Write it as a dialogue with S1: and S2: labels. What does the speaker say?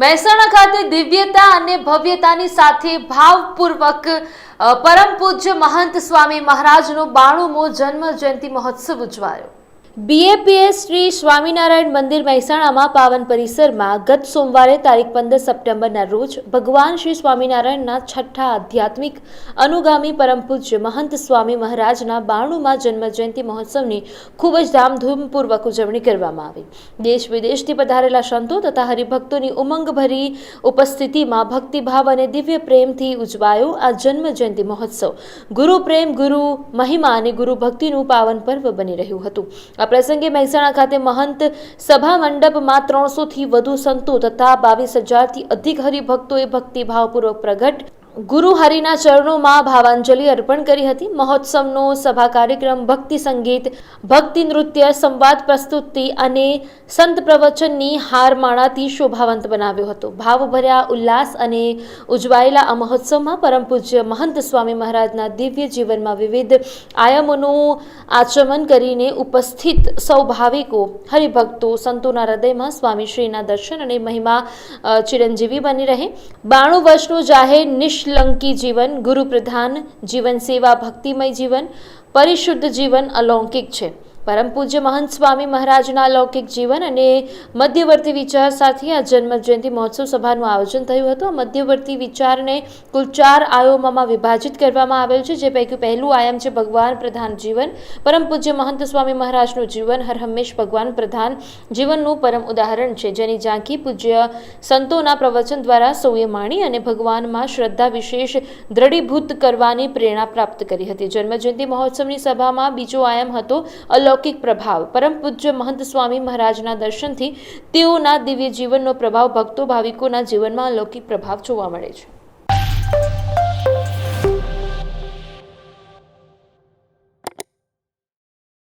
S1: મહેસાણા ખાતે દિવ્યતા અને ભવ્યતાની સાથે ભાવપૂર્વક પરમ પૂજ્ય મહંત સ્વામી મહારાજનો 92મો જન્મ જયંતિ મહોત્સવ ઉજવાયો। બીએપીએસ શ્રી સ્વામિનારાયણ મંદિર મહેસાણામાં પાવન પરિસરમાં ગત સોમવારે તારીખ 15 સપ્ટેમ્બરના રોજ ભગવાન શ્રી સ્વામિનારાયણના છઠ્ઠા આધ્યાત્મિક અનુગામી પરમ પૂજ્ય મહંત સ્વામી મહારાજના 92મા જન્મ જયંતિ મહોત્સવની ખૂબ જ ધામધૂમપૂર્વક ઉજવણી કરવામાં આવી। દેશ વિદેશથી પધારેલા સંતો તથા હરિભક્તોની ઉમંગભરી ઉપસ્થિતિમાં ભક્તિભાવ અને દિવ્ય પ્રેમથી ઉજવાયો આ જન્મ જયંતિ મહોત્સવ ગુરુ પ્રેમ, ગુરુ મહિમા અને ગુરુ ભક્તિનું પાવન પર્વ બની રહ્યું હતું। આ પ્રસંગે મહેસાણા ખાતે મહંત સભા મંડપમાં 300થી વધુ સંતો તથા 22,000થી અધિક હરિભક્તોએ ભક્તિભાવપૂર્વક પ્રગટ ગુરુ હરિના ચરણોમાં ભાવાંજલિ અર્પણ કરી હતી। મહોત્સવનો સભા કાર્યક્રમ ભક્તિ સંગીત, ભક્તિ નૃત્ય, સંવાદ પ્રસ્તુતિ અને સંત પ્રવચનની હારમાળાથી શોભાવંત બનાવ્યો હતો। ભાવભર્યા ઉલ્લાસ અને ઉજવાયેલા આ મહોત્સવમાં પરમ પૂજ્ય મહંત સ્વામી મહારાજના દિવ્ય જીવનમાં વિવિધ આયામોનું આચમન કરીને ઉપસ્થિત સૌ ભાવિકો, હરિભક્તો, સંતોના હૃદયમાં સ્વામીશ્રીના દર્શન અને મહિમા ચિરંજીવી બની રહે। 92 વર્ષનું જાહેર નિષ્કલંકી જીવન, ગુરુ પ્રધાન જીવન, સેવા ભક્તિમય જીવન, પરિશુદ્ધ જીવન અલૌકિક છે। પરમ પૂજ્ય મહંત સ્વામી મહારાજના અલૌકિક જીવન અને મધ્યવર્તી વિચાર સાથે આ જન્મ જયંતિ મહોત્સવ સભાનું આયોજન થયું હતું। આ મધ્યવર્તી વિચારને કુલ 4 આયામોમાં વિભાજિત કરવામાં આવેલ છે, જે પૈકી પહેલું આયામ છે ભગવાન પ્રધાન જીવન। પરમ પૂજ્ય મહંત સ્વામી મહારાજનું જીવન હરહંમેશ ભગવાન પ્રધાન જીવનનું પરમ ઉદાહરણ છે, જેની ઝાંખી પૂજ્ય સંતોના પ્રવચન દ્વારા સૌએ માણી અને ભગવાનમાં શ્રદ્ધા વિશેષ દ્રઢીભૂત કરવાની પ્રેરણા પ્રાપ્ત કરી હતી। જન્મ જયંતિ મહોત્સવની સભામાં બીજો આયામ હતો અલૌકિક પ્રભાવ। પરમ પૂજ્ય મહંત સ્વામી મહારાજના દર્શનથી તેઓના દિવ્ય જીવનનો પ્રભાવ ભક્તો ભાવિકોના જીવનમાં અલૌકિક પ્રભાવ જોવા મળે છે।